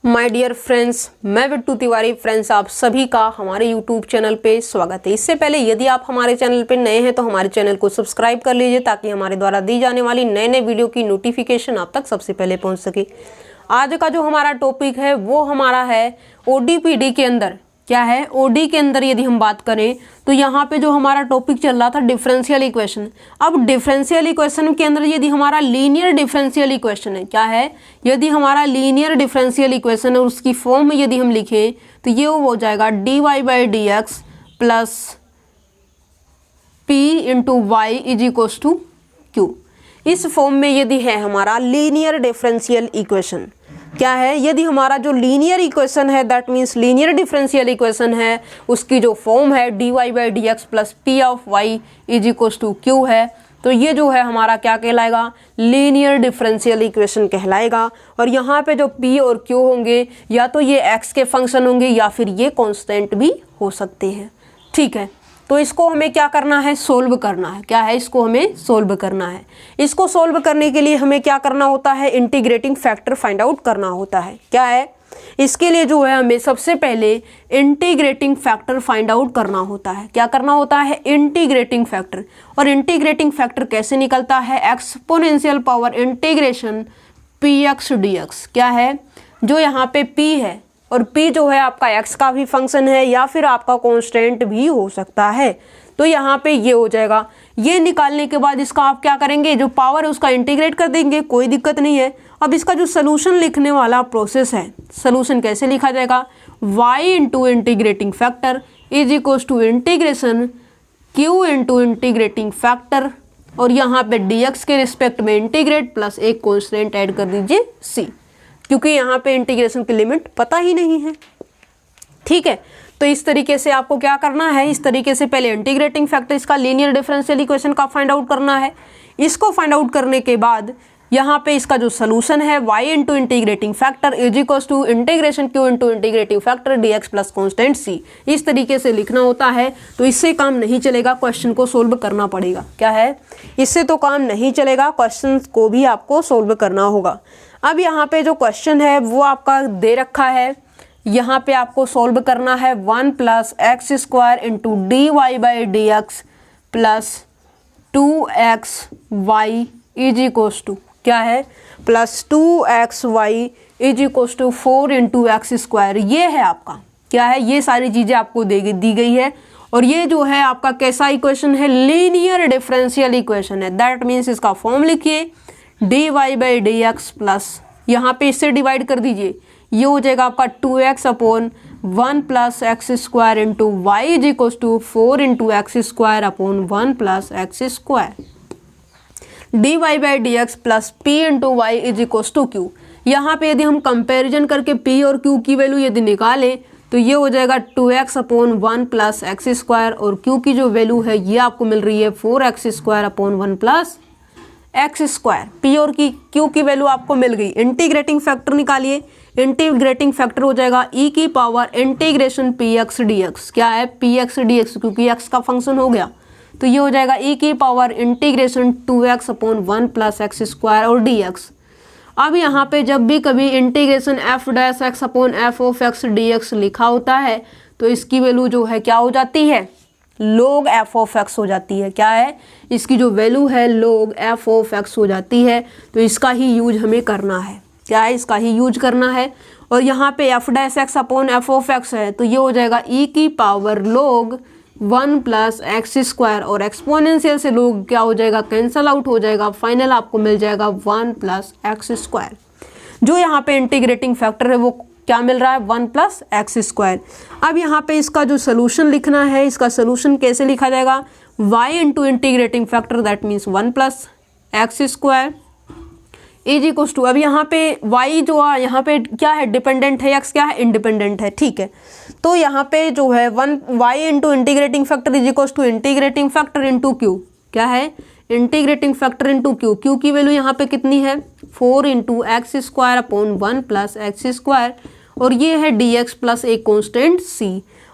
My dear friends, मैं Bittu Tiwari. Friends, आप सभी का हमारे यूट्यूब चैनल पे स्वागत है। इससे पहले यदि आप हमारे चैनल पे नए हैं तो हमारे चैनल को सब्सक्राइब कर लीजिए ताकि हमारे द्वारा दी जाने वाली नए नए वीडियो की नोटिफिकेशन आप तक सबसे पहले पहुंच सके। आज का जो हमारा टॉपिक है वो हमारा है ओडीपीडी के अंदर। क्या है ओडी के अंदर यदि हम बात करें तो यहाँ पे जो हमारा टॉपिक चल रहा था डिफरेंशियल इक्वेशन। अब डिफरेंशियल इक्वेशन के अंदर यदि हमारा लीनियर डिफरेंशियल इक्वेशन है, क्या है, यदि हमारा लीनियर डिफरेंशियल इक्वेशन है उसकी फॉर्म में यदि हम लिखें तो ये हो जाएगा dy/dx plus p into y is equals to q. इस फॉर्म में यदि है हमारा लीनियर डिफरेंशियल इक्वेशन। क्या है, यदि हमारा जो लीनियर इक्वेशन है that means linear differential equation है उसकी जो फॉर्म है dy/dx plus p of y is equals to q है, तो ये जो है हमारा क्या कहलाएगा, लीनियर डिफरेंशियल इक्वेशन कहलाएगा। और यहाँ पे जो p और q होंगे या तो ये x के फंक्शन होंगे या फिर ये कांस्टेंट भी हो सकते हैं। ठीक है, तो इसको हमें क्या करना है, सोल्व करना है। क्या है, इसको हमें सोल्व करना है। इसको सोल्व करने के लिए हमें क्या करना होता है, इंटीग्रेटिंग फैक्टर फाइंड आउट करना होता है। क्या है, इसके लिए जो है हमें सबसे पहले इंटीग्रेटिंग फैक्टर फाइंड आउट करना होता है। क्या करना होता है, इंटीग्रेटिंग फैक्टर। और इंटीग्रेटिंग फैक्टर कैसे निकलता है, exponential power integration px dx। क्या है, जो यहाँ पे p है और p जो है आपका x का भी फंक्शन है या फिर आपका कांस्टेंट भी हो सकता है, तो यहाँ पे ये हो जाएगा। ये निकालने के बाद इसका आप क्या करेंगे, जो पावर है उसका इंटीग्रेट कर देंगे, कोई दिक्कत नहीं है। अब इसका जो सोल्यूशन लिखने वाला प्रोसेस है, सोल्यूशन कैसे लिखा जाएगा, y into integrating factor is equals to integration q into integrating factor और यहाँ पे dx के रिस्पेक्ट में इंटीग्रेट प्लस एक कांस्टेंट ऐड कर दीजिए c, क्योंकि यहाँ पे इंटीग्रेशन की लिमिट पता ही नहीं है। ठीक है, तो इस तरीके से आपको क्या करना है, इस तरीके से पहले इंटीग्रेटिंग फैक्टर इसका लीनियर डिफरेंशियल इक्वेशन का फाइंड आउट करना है। इसको फाइंड आउट करने के बाद यहाँ पे इसका जो सोल्यूशन है y into integrating factor is equals to integration q into integrating factor dx plus constant c, इस तरीके से लिखना होता है। तो इससे काम नहीं चलेगा, क्वेश्चन को सोल्व करना पड़ेगा। क्या है, इससे तो काम नहीं चलेगा, क्वेश्चन को भी आपको सोल्व करना होगा। अब यहाँ पे जो क्वेश्चन है वो आपका दे रखा है, यहाँ पे आपको सोल्व करना है 1 plus x square into dy/dx plus 2xy is equals to, क्या है, plus 2xy is equals to 4 into x square. ये है आपका, क्या है, ये सारी चीज़ें आपको दी गई है। और ये जो है आपका कैसा इक्वेशन है, लीनियर डिफरेंशियल इक्वेशन है। दैट मीन्स इसका फॉर्म लिखिए dy/dx प्लस यहाँ पे इससे डिवाइड कर दीजिए, ये हो जाएगा आपका 2x upon 1 plus x square into y is equals to 4 into x square upon 1 plus x square. dy/dx plus p into y is equals to q। यहाँ पे यदि हम कंपेरिजन करके p और q की वैल्यू यदि निकालें तो ये हो जाएगा 2x upon 1 plus x square और q की जो वैल्यू है ये आपको मिल रही है 4x square upon 1 plus x square. p और q की वैल्यू आपको मिल गई। इंटीग्रेटिंग फैक्टर निकालिए, इंटीग्रेटिंग फैक्टर हो जाएगा e की पावर इंटीग्रेशन px dx। क्या है, px dx, क्योंकि x का फंक्शन हो गया तो ये हो जाएगा e की power integration 2x upon 1 plus x square और dx। अब यहाँ पे जब भी कभी integration f dash x upon f of x dx लिखा होता है तो इसकी वैल्यू जो है क्या हो जाती है, log f ऑफ x हो जाती है। क्या है, इसकी जो वैल्यू है log f ऑफ x हो जाती है। तो इसका ही यूज हमें करना है। क्या है, इसका ही यूज करना है। और यहाँ पे f dash x upon f of x है तो ये हो जाएगा e की power log 1 plus x square और एक्सपोनेंशियल से log क्या हो जाएगा, कैंसल आउट हो जाएगा। फाइनल आपको मिल जाएगा 1 प्लस एक्स स्क्वायर। जो यहाँ पे इंटीग्रेटिंग फैक्टर है वो क्या मिल रहा है, 1 प्लस एक्स स्क्वायर। अब यहाँ पे इसका जो सोल्यूशन लिखना है, इसका सोल्यूशन कैसे लिखा जाएगा, y into integrating factor that means 1 plus x square is equals to, अब यहाँ पे y जो है यहाँ पे क्या है, डिपेंडेंट है, x क्या है, इंडिपेंडेंट है। ठीक है, तो यहाँ पे जो है y into integrating factor is equals to integrating factor into q। क्या है, इंटीग्रेटिंग फैक्टर इंटू q की वैल्यू यहाँ पे कितनी है, 4 into x square upon 1 plus x square और ये है dx प्लस एक कॉन्स्टेंट c।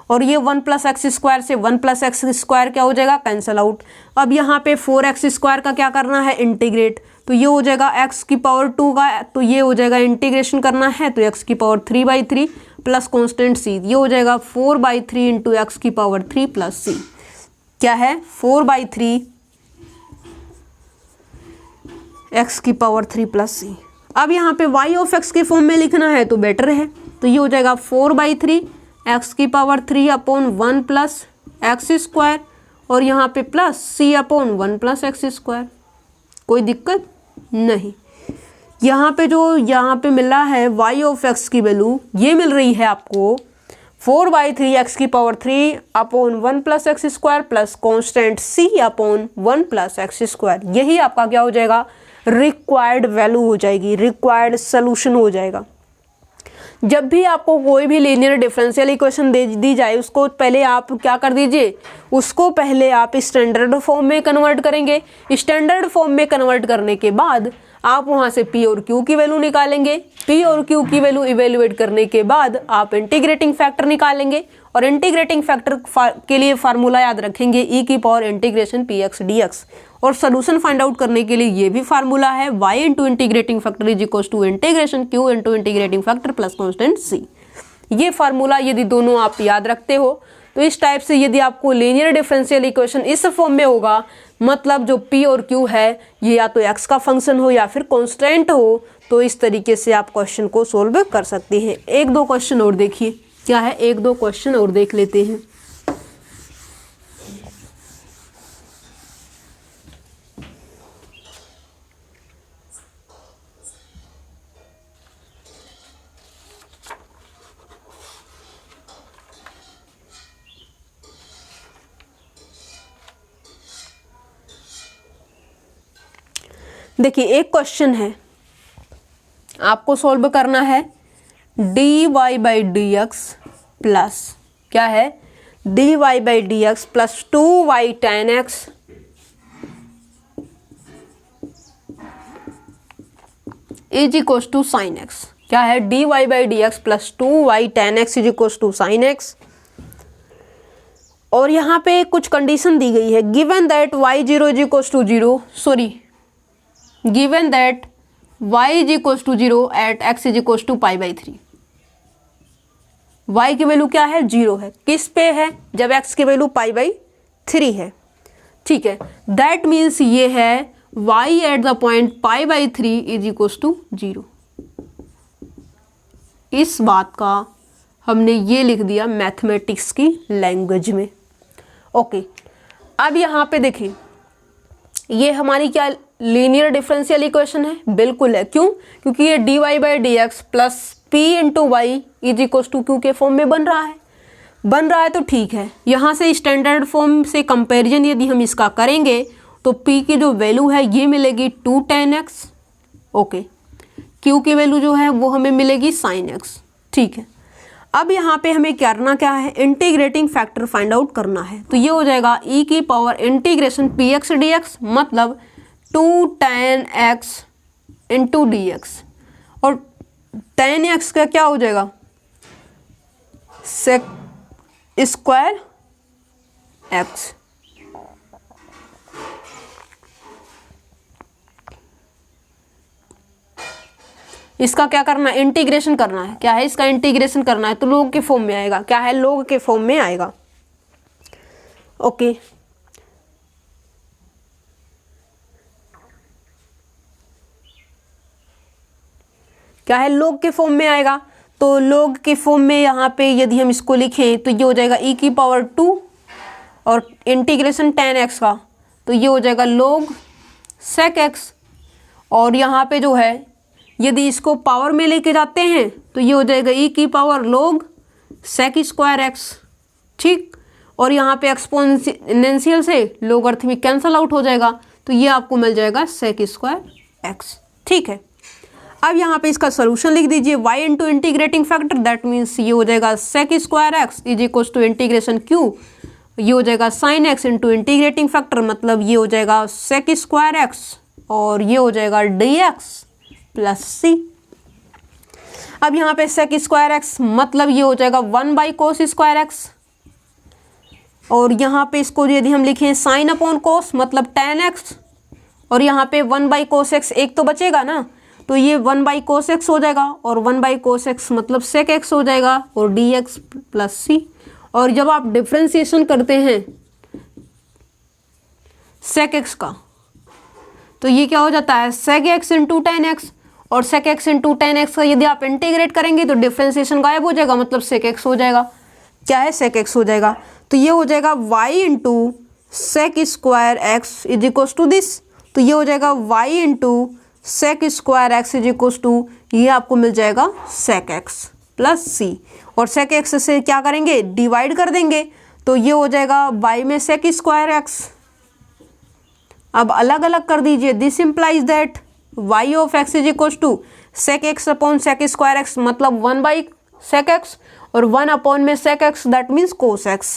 और ये 1 प्लस एक्स स्क्वायर से 1 प्लस एक्स स्क्वायर क्या हो जाएगा, कैंसल आउट। अब यहाँ पे 4x स्क्वायर का क्या करना है, इंटीग्रेट, तो ये हो जाएगा x की पावर 2 का, तो ये हो जाएगा इंटीग्रेशन करना है तो x की पावर 3/3 प्लस कॉन्स्टेंट c, ये हो जाएगा 4/3 इंटू एक्स की पावर 3 प्लस c। क्या है 4/3 x की पावर 3 प्लस c। अब यहाँ पे y ऑफ x के फॉर्म में लिखना है तो बेटर है, तो ये हो जाएगा 4/3 x की power 3 upon 1 plus x square और यहाँ पे plus c upon 1 plus x square. कोई दिक्कत नहीं। यहाँ पे मिल रहा है y ऑफ x की वैल्यू, ये मिल रही है आपको 4/3 x की power 3 upon 1 plus x square plus constant c upon 1 plus x square. यही आपका क्या हो जाएगा, रिक्वायर्ड वैल्यू हो जाएगी, रिक्वायर्ड सोल्यूशन हो जाएगा। जब भी आपको कोई भी लीनियर डिफरेंशियल इक्वेशन दे दी जाए, उसको पहले आप क्या कर दीजिए, उसको पहले आप स्टैंडर्ड फॉर्म में कन्वर्ट करेंगे। स्टैंडर्ड फॉर्म में कन्वर्ट करने के बाद आप वहाँ से P और Q की वैल्यू निकालेंगे। P और Q की वैल्यू इवेल्युएट करने के बाद आप इंटीग्रेटिंग फैक्टर निकालेंगे और इंटीग्रेटिंग फैक्टर के लिए फार्मूला याद रखेंगे e की पावर इंटीग्रेशन px dx। और सोल्यूशन फाइंड आउट करने के लिए ये भी फार्मूला है y into integrating factor is equal to integration q into integrating factor plus constant c। ये फार्मूला यदि दोनों आप याद रखते हो तो इस टाइप से यदि आपको लीनियर डिफरेंशियल इक्वेशन इस फॉर्म में होगा, मतलब जो p और q है ये या तो x का फंक्शन हो या फिर कॉन्स्टेंट हो, तो इस तरीके से आप क्वेश्चन को सोल्व कर सकते हैं। एक दो क्वेश्चन और देखिए, क्या है एक दो क्वेश्चन और देख लेते हैं। देखिए एक क्वेश्चन है, आपको सॉल्व करना है dy/dx प्लस क्या है dy/dx plus 2y tan x is equal to sine x. क्या है dy/dx plus 2y tan x is equal to sine x. और यहाँ पे कुछ कंडीशन दी गई है, given that y0 is equal to 0, given that y is equals to 0 at x is equals to π/3। y की वैल्यू क्या है 0 है, किस पे है, जब x की वैल्यू π/3 है। ठीक है, दैट मीन्स ये है y at the point π/3 is equals to 0। इस बात का हमने ये लिख दिया मैथमेटिक्स की लैंग्वेज में। ओके, अब यहाँ पे देखिए ये हमारी क्या लीनियर डिफरेंशियल इक्वेशन है, बिल्कुल है। क्यों, क्योंकि ये dy/dx plus p into y is equal to q के फॉर्म में बन रहा है तो ठीक है। यहाँ से स्टैंडर्ड फॉर्म से कंपैरिजन यदि हम इसका करेंगे तो p की जो वैल्यू है ये मिलेगी 2 tan x। ओके, q की वैल्यू जो है वो हमें मिलेगी sin x। ठीक है, अब यहाँ पे हमें करना क्या है, इंटीग्रेटिंग फैक्टर फाइंड आउट करना है। तो ये हो जाएगा e की पावर इंटीग्रेशन px dx मतलब 2 tan x into D x. और tan x का क्या हो जाएगा सेक स्क्वायर x। इसका क्या करना है, इंटीग्रेशन करना है। क्या है, इसका इंटीग्रेशन करना है तो लोग के फॉर्म में आएगा। क्या है, लोग के फॉर्म में आएगा। ओके, क्या है, लोग के फॉर्म में आएगा। तो लोग के फॉर्म में यहाँ पे यदि हम इसको लिखें तो ये हो जाएगा e की पावर 2 और इंटीग्रेशन tan x का, तो ये हो जाएगा log sec x। और यहाँ पे जो है यदि इसको पावर में लेके जाते हैं तो ये हो जाएगा e की power log sec square x। ठीक, और यहाँ पे एक्सपोनेंशियल से लोगरिथमिक कैंसल आउट हो जाएगा तो ये आपको मिल जाएगा sec स्क्वायर x। ठीक है, अब यहाँ पे इसका सोल्यूशन लिख दीजिए y into integrating factor, that means ये हो जाएगा sec square x is equal to integration q, ये हो जाएगा sin x into integrating factor मतलब ये हो जाएगा sec स्क्वायर x और ये हो जाएगा dx प्लस c। अब यहाँ पे sec स्क्वायर x मतलब ये हो जाएगा 1/cos स्क्वायर x। और यहाँ पे इसको यदि हम लिखें sin अपॉन cos मतलब tan x और यहाँ पे 1/cos x एक तो बचेगा ना, तो ये 1/cos x हो जाएगा और 1/cos x मतलब sec x हो जाएगा और dx प्लस c। और जब आप डिफ्रेंसिएशन करते हैं sec x का तो ये क्या हो जाता है sec x into ten x, और sec x into ten x का यदि आप इंटीग्रेट करेंगे तो डिफ्रेंसिएशन गायब हो जाएगा, मतलब sec x हो जाएगा। क्या है sec x हो जाएगा, तो ये हो जाएगा y into sec square x is equals to this, तो ये हो जाएगा y into sec square x is equals to, ये आपको मिल जाएगा sec x प्लस c, और sec x से क्या करेंगे डिवाइड कर देंगे, तो ये हो जाएगा y में sec स्क्वायर एक्स। अब अलग अलग कर दीजिए, this implies that y of x is equals to sec x upon sec square x मतलब 1/sec x और 1 अपॉन में sec x that means cos x,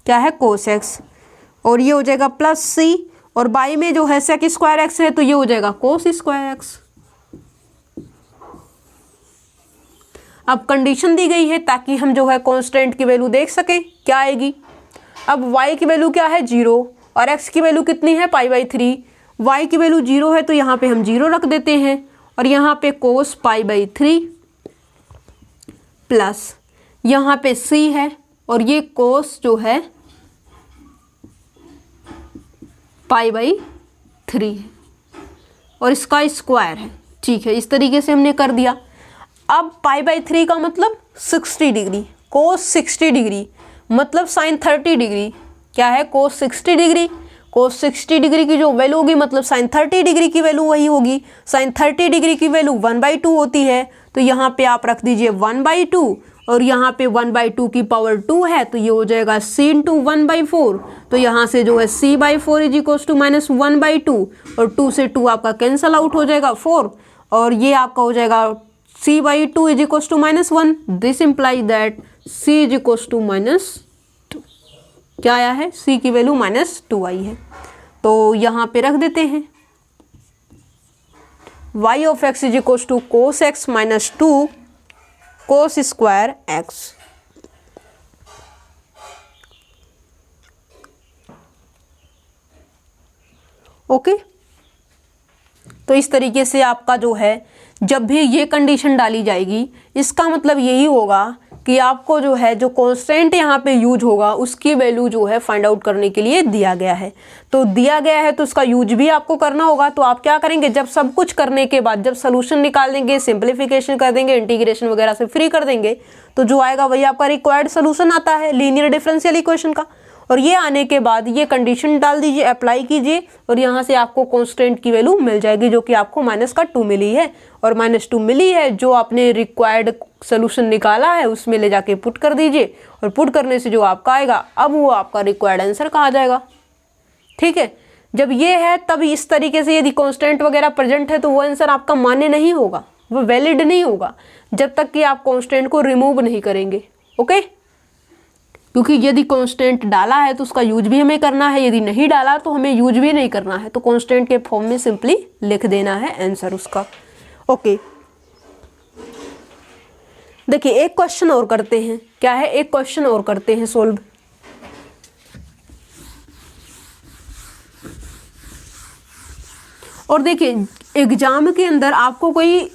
क्या है cos x, और ये हो जाएगा प्लस c, और y में जो है sec स्क्वायर एक्स है तो ये हो जाएगा cos स्क्वायर एक्स। अब कंडीशन दी गई है ताकि हम जो है कांस्टेंट की वैल्यू देख सकें क्या आएगी। अब y की वैल्यू क्या है 0 और x की वैल्यू कितनी है π/3, y की वैल्यू 0 है तो यहाँ पे हम 0 रख देते हैं और यहाँ पे cos π/3 प्लस यहाँ पे c है और ये cos जो है π/3 है और इसका स्क्वायर है। ठीक है, इस तरीके से हमने कर दिया। अब π/3 का मतलब 60 डिग्री, cos 60 डिग्री मतलब sin 30 डिग्री, क्या है cos 60 डिग्री, cos 60 डिग्री की जो वैल्यू होगी मतलब sin 30 डिग्री की वैल्यू वही होगी। sin 30 डिग्री की वैल्यू 1/2 होती है, तो यहाँ पे आप रख दीजिए 1/2 और यहाँ पे 1/2 की पावर 2 है तो ये हो जाएगा c इंटू 1/4, तो यहाँ से जो है c/4 इज इक्वल्स टू -1/2 और 2 से 2 आपका कैंसल आउट हो जाएगा 4, और ये आपका हो जाएगा c/2 is equals to -1। This implies that c is equals to -2, क्या आया है c की वैल्यू -2 आई है, तो यहाँ पे रख देते हैं y of x is equals to cos x minus 2 cos square x। Okay, तो इस तरीके से आपका जो है जब भी ये कंडीशन डाली जाएगी इसका मतलब यही होगा कि आपको जो है जो कांस्टेंट यहाँ पे यूज होगा उसकी वैल्यू जो है फाइंड आउट करने के लिए दिया गया है। तो दिया गया है तो उसका यूज भी आपको करना होगा। तो आप क्या करेंगे, जब सब कुछ करने के बाद जब सोल्यूशन निकाल देंगे, सिंप्लीफिकेशन कर देंगे, इंटीग्रेशन वगैरह से फ्री कर देंगे, तो जो आएगा वही आपका रिक्वायर्ड सोल्यूशन आता है लीनियर डिफरेंशियल इक्वेशन का। और ये आने के बाद ये कंडीशन डाल दीजिए, अप्लाई कीजिए और यहाँ से आपको कांस्टेंट की वैल्यू मिल जाएगी जो कि आपको -2 मिली है, और -2 मिली है जो आपने रिक्वायर्ड सोल्यूशन निकाला है उसमें ले जाके पुट कर दीजिए, और पुट करने से जो आपका आएगा अब वो आपका रिक्वायर्ड आंसर कहा जाएगा। ठीक है, जब ये है तब इस तरीके से यदि कांस्टेंट वगैरह प्रेजेंट है तो वो आंसर आपका मान्य नहीं होगा, वो वैलिड नहीं होगा जब तक कि आप कांस्टेंट को रिमूव नहीं करेंगे। ओके, क्योंकि यदि कांस्टेंट डाला है तो उसका यूज भी हमें करना है, यदि नहीं डाला तो हमें यूज भी नहीं करना है, तो कांस्टेंट के फॉर्म में सिंपली लिख देना है आंसर उसका। ओके, देखिए एक क्वेश्चन और करते हैं, क्या है एक क्वेश्चन और करते हैं सोल्व। और देखिए एग्जाम के अंदर आपको कोई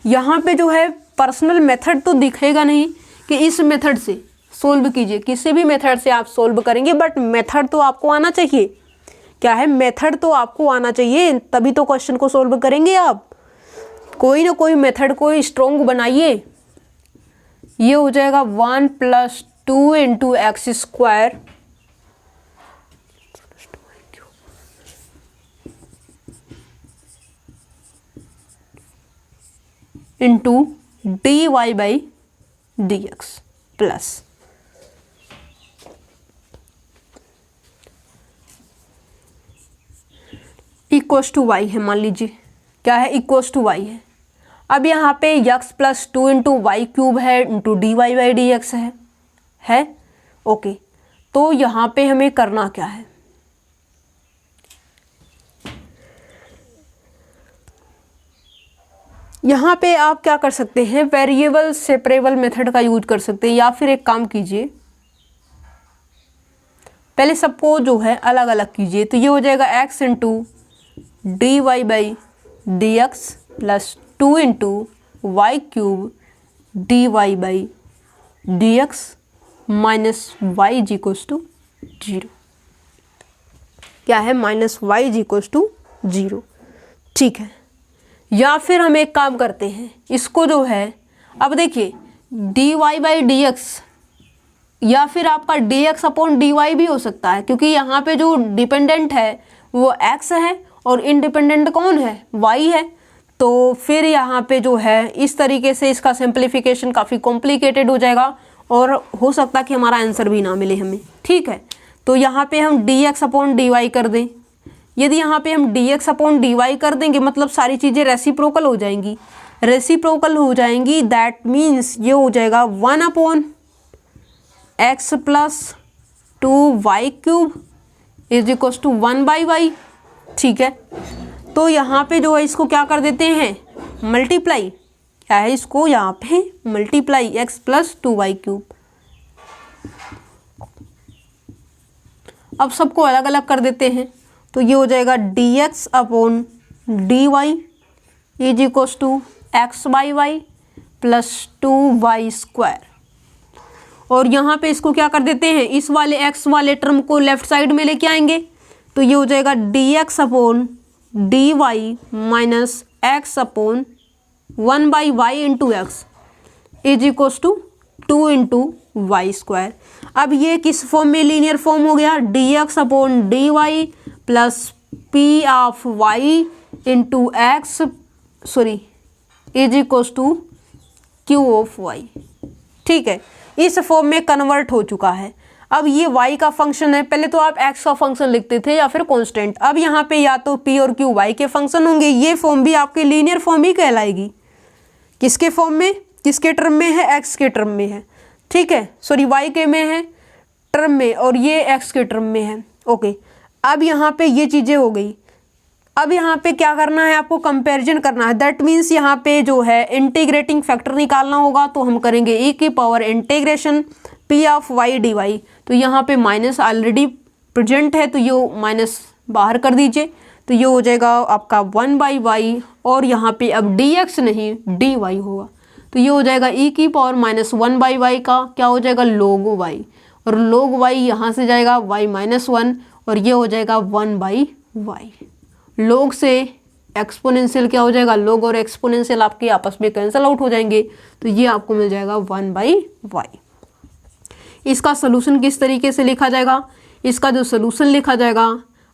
यहाँ पे जो है पर्सनल मेथड तो दिखेगा नहीं कि इस मेथड से सोल्व कीजिए, किसी भी मेथड से आप सोल्व करेंगे, बट मेथड तो आपको आना चाहिए। क्या है, मेथड तो आपको आना चाहिए, तभी तो क्वेश्चन को सोल्व करेंगे आप। कोई ना कोई मेथड को स्ट्रॉन्ग बनाइए। ये हो जाएगा 1 + 2 × x² into dy/dx plus equals to y है, मान लीजिए क्या है इक्वल्स टू y है। अब यहाँ पे x + 2 × y³ है इंटू dy/dx है। ओके, तो यहाँ पे हमें करना क्या है, यहाँ पे आप क्या कर सकते हैं, वेरिएबल सेपरेबल मेथड का यूज कर सकते हैं, या फिर एक काम कीजिए पहले सबको जो है अलग अलग कीजिए। तो ये हो जाएगा x × d Y by D x plus 2 into y cube d Y by D x minus y g equals to 0। क्या है? Minus y g equals to 0। ठीक है, या फिर हम एक काम करते हैं, इसको जो है, अब देखिए d Y by D x या फिर आपका d x upon d y भी हो सकता है, क्योंकि यहाँ पे जो डिपेंडेंट है वो x है और इंडिपेंडेंट कौन है? y है। तो फिर यहाँ पे जो है इस तरीके से इसका सिंप्लीफिकेशन काफ़ी कॉम्प्लिकेटेड हो जाएगा और हो सकता है कि हमारा आंसर भी ना मिले हमें। ठीक है, तो यहाँ पे हम d x upon d y कर दें। यदि यहाँ पे हम d x upon d y कर देंगे मतलब सारी चीज़ें रेसिप्रोकल हो जाएंगी। रेसिप्रोकल हो जाएंगी दैट मीन्स ये हो जाएगा 1 upon x plus 2 y cube is equals to 1 by y. ठीक है, तो यहाँ पे जो है इसको क्या कर देते हैं? मल्टीप्लाई। क्या है? इसको यहाँ पे multiply x plus 2 y cube. अब सबको अलग अलग कर देते हैं, तो ये हो जाएगा d x upon d y is equals to x by y plus 2 y square. और यहाँ पे इसको क्या कर देते हैं? इस वाले x वाले टर्म को लेफ्ट साइड में लेके आएंगे, तो ये हो जाएगा d x upon d y minus x upon 1 by y into x is equals to 2 into y square. अब ये किस फॉर्म में लीनियर फॉर्म हो गया? D x upon d y plus p of y into x is equals to q of y. ठीक है, इस form में कन्वर्ट हो चुका है। अब ये y का फंक्शन है, पहले तो आप x का फंक्शन लिखते थे या फिर कांस्टेंट, अब यहाँ पे या तो p और q y के फंक्शन होंगे। ये फॉर्म भी आपकी लीनियर फॉर्म ही कहलाएगी। किसके फॉर्म में? किसके टर्म में है? x के टर्म में है। ठीक है, सॉरी y के में है टर्म में और ये x के टर्म में है। ओके, अब यहाँ पे ये चीज़ें हो गई। अब यहाँ पे क्या करना है? आपको कंपैरिजन करना है। दैट मीन्स यहाँ पे जो है इंटीग्रेटिंग फैक्टर निकालना होगा, तो हम करेंगे e की power integration p of y d y. तो यहाँ पे माइनस ऑलरेडी प्रेजेंट है, तो ये माइनस बाहर कर दीजिए, तो ये हो जाएगा आपका 1 बाई वाई और यहाँ पे अब dx नहीं dy होगा, तो ये हो जाएगा e की पावर माइनस 1 बाई वाई का क्या हो जाएगा? log y, और log y यहाँ से जाएगा y माइनस 1 और ये हो जाएगा 1 बाई वाई। log से एक्सपोनेंशियल क्या हो जाएगा? log और एक्सपोनेंशियल आपके आपस में कैंसिल आउट हो जाएंगे, तो ये आपको मिल जाएगा 1 बाई वाई। इसका सोल्यूशन किस तरीके से लिखा जाएगा? इसका जो सोल्यूशन लिखा जाएगा,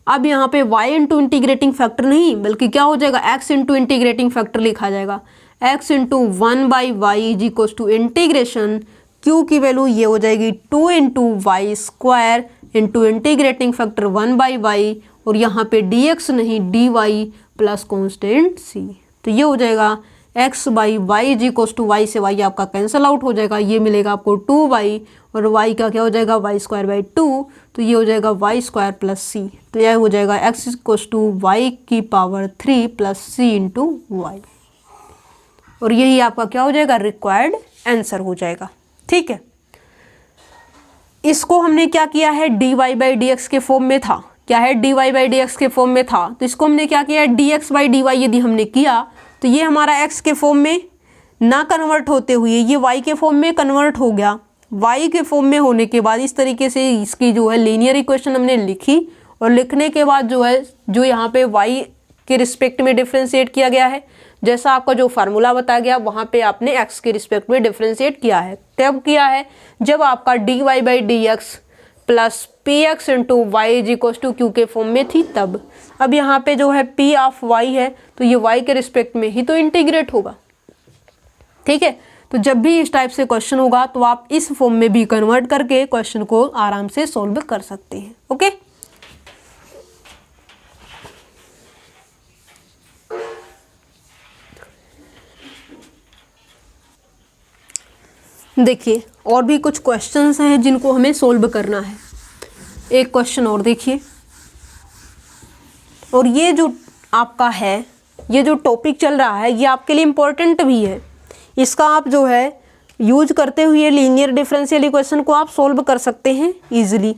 अब यहाँ पे y इंटू इंटीग्रेटिंग फैक्टर नहीं बल्कि क्या हो जाएगा? x इंटू इंटीग्रेटिंग फैक्टर लिखा जाएगा। x into 1 by y is equals to integration q की वैल्यू ये हो जाएगी 2 into y square into integrating factor 1 by y और यहाँ पे dx नहीं dy प्लस कॉन्स्टेंट c। तो ये हो जाएगा x by y is equals to y से y आपका कैंसिल आउट हो जाएगा, ये मिलेगा आपको 2y और y का क्या हो जाएगा? वाई स्क्वायर बाई 2, तो ये हो जाएगा वाई स्क्वायर प्लस c। तो यह हो जाएगा x इक्वल्स टू वाई की power 3 plus c into y, और यही आपका क्या हो जाएगा? रिक्वायर्ड आंसर हो जाएगा। ठीक है, इसको हमने क्या किया है? dy बाई डी एक्स के फॉर्म में था। क्या है? dy बाई डी एक्स के फॉर्म में था, तो इसको हमने क्या किया? dx बाई dy यदि हमने किया तो ये हमारा x के फॉर्म में ना कन्वर्ट होते हुए ये y के फॉर्म में कन्वर्ट हो गया। y के फॉर्म में होने के बाद इस तरीके से इसकी जो है लीनियर इक्वेशन हमने लिखी और लिखने के बाद जो है जो यहाँ पे y के रिस्पेक्ट में डिफ्रेंशिएट किया गया है, जैसा आपका जो फार्मूला बताया गया वहाँ पे आपने x के रिस्पेक्ट में डिफ्रेंशिएट किया है। तब किया है जब आपका dy by D x plus p x into y is equals to q के फॉर्म में थी तब। अब यहाँ पे जो है p ऑफ y है तो ये y के रिस्पेक्ट में ही तो इंटीग्रेट होगा। ठीक है, तो जब भी इस टाइप से क्वेश्चन होगा तो आप इस फॉर्म में भी कन्वर्ट करके क्वेश्चन को आराम से सॉल्व कर सकते हैं। ओके, देखिए और भी कुछ क्वेश्चंस हैं जिनको हमें सॉल्व करना है। एक क्वेश्चन और देखिए, और ये जो आपका है ये जो टॉपिक चल रहा है ये आपके लिए इम्पोर्टेंट भी है। इसका आप जो है यूज करते हुए लीनियर डिफरेंशियल इक्वेशन को आप सॉल्व कर सकते हैं इजीली।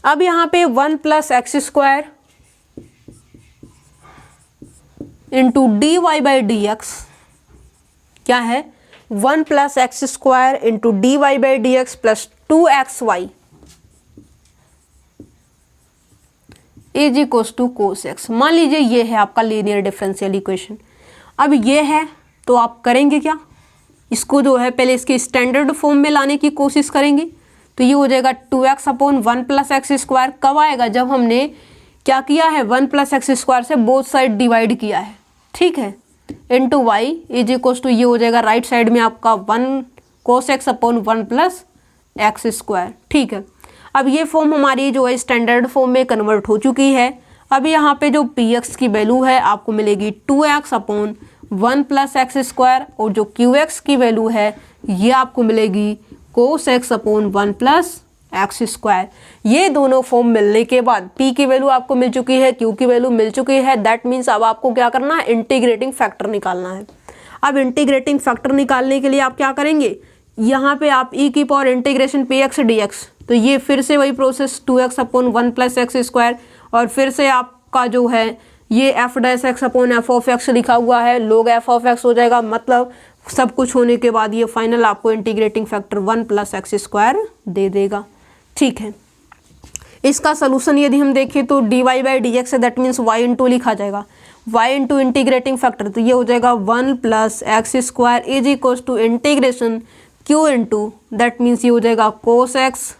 अब यहाँ पे 1 plus x square into d Y by D x क्या है 1 plus x square into d Y by D x plus 2xy is equals to cos x. मान लीजिए ये है आपका लीनियर डिफरेंशियल इक्वेशन। अब ये है तो आप करेंगे क्या, इसको जो है पहले इसके स्टैंडर्ड फॉर्म में लाने की कोशिश करेंगे। तो ये हो जाएगा 2x upon 1 plus x square. कब आएगा, जब हमने क्या किया है 1 प्लस एक्स स्क्वायर से बोथ साइड डिवाइड किया है, ठीक है, into y is equals to ये हो जाएगा राइट साइड में आपका 1 cos x upon 1 plus x square, ठीक है। अब ये फॉर्म हमारी जो है स्टैंडर्ड फॉर्म में कन्वर्ट हो चुकी है। अब यहाँ पे जो पी एक्स की वैल्यू है आपको मिलेगी 2x upon 1 plus x square, और जो क्यू एक्स की वैल्यू है ये आपको मिलेगी कोस x upon 1 plus x square. ये दोनों फॉर्म मिलने के बाद p की वैल्यू आपको मिल चुकी है, q की वैल्यू मिल चुकी है। दैट मीन्स अब आपको क्या करना है, इंटीग्रेटिंग फैक्टर निकालना है। अब इंटीग्रेटिंग फैक्टर निकालने के लिए आप क्या करेंगे, यहाँ पे आप e की power integration p x d x, तो ये फिर से वही process 2x upon 1 plus x square, और फिर से आपका जो है ये F dash x upon F of x लिखा हुआ है, लोग एफ ऑफ एक्स हो जाएगा। मतलब सब कुछ होने के बाद ये फाइनल आपको integrating factor 1 plus x square दे देगा, ठीक है। इसका सोल्यूशन यदि हम देखें तो D Y by D x है, दैट मीन्स वाई इंटू लिखा जाएगा, वाई इंटू इंटीग्रेटिंग फैक्टर, तो ये हो जाएगा 1 plus x square is equal to integration q into that means ये हो जाएगा cos x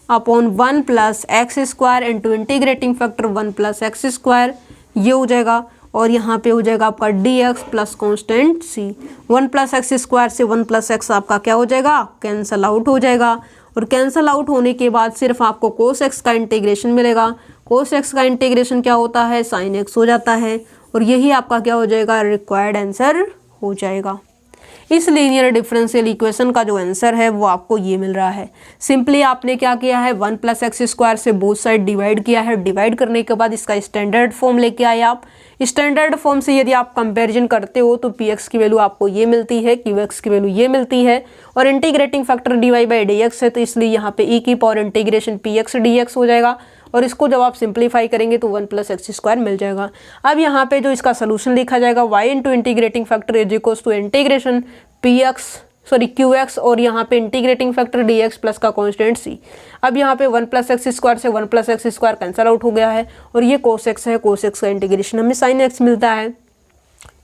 upon 1 plus x square into integrating factor 1 plus x square, ये हो जाएगा। और यहाँ पे हो जाएगा आपका d x plus constant c. 1 plus x square से 1 प्लस एक्स आपका क्या हो जाएगा, कैंसल आउट हो जाएगा। और कैंसल आउट होने के बाद सिर्फ आपको कोस एक्स का इंटीग्रेशन मिलेगा। कोस एक्स का इंटीग्रेशन क्या होता है, साइन एक्स हो जाता है, और यही आपका क्या हो जाएगा, रिक्वायर्ड आंसर हो जाएगा। इस लीनियर डिफरेंशियल इक्वेशन का जो आंसर है वो आपको ये मिल रहा है। सिंपली आपने क्या किया है, 1 प्लस एक्स स्क्वायर से बोथ साइड डिवाइड किया है। डिवाइड करने के बाद इसका स्टैंडर्ड फॉर्म लेके आए आप। स्टैंडर्ड फॉर्म से यदि आप कंपैरिजन करते हो तो पी एक्स की वैल्यू आपको ये मिलती है, क्यू एक्स की वैल्यू ये मिलती है, और integrating factor d Y by D x है, तो इसलिए यहाँ पे ई की power integration p x d x हो जाएगा। और इसको जब आप सिंप्लीफाई करेंगे तो 1 प्लस एक्स स्क्वायर मिल जाएगा। अब यहाँ पे जो इसका सोल्यूशन लिखा जाएगा y into integrating factor is equals to integration q x, और यहाँ पे integrating factor d x plus का कॉन्स्टेंट सी। अब यहाँ पे 1 प्लस एक्स स्क्वायर से 1 plus x square cancel out हो गया है, और ये कोस एक्स है, कोस एक्स का इंटीग्रेशन हमें साइन एक्स मिलता है,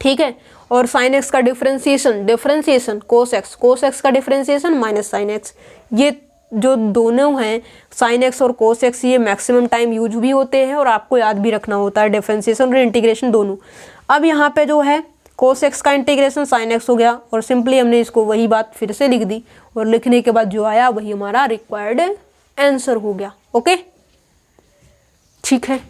ठीक है। और साइन एक्स का डिफरेंशिएशन कोस एक्स का डिफरेंशिएशन माइनस साइन एक्स, ये जो दोनों हैं साइन एक्स और कोस एक्स, ये मैक्सिमम टाइम यूज भी होते हैं और आपको याद भी रखना होता है, डिफरेंशिएशन और इंटीग्रेशन दोनों। अब यहाँ पे जो है कोस एक्स का इंटीग्रेशन साइन एक्स हो गया, और सिंपली हमने इसको वही बात फिर से लिख दी, और लिखने के बाद जो आया वही हमारा रिक्वायर्ड आंसर हो गया। ओके, ठीक है।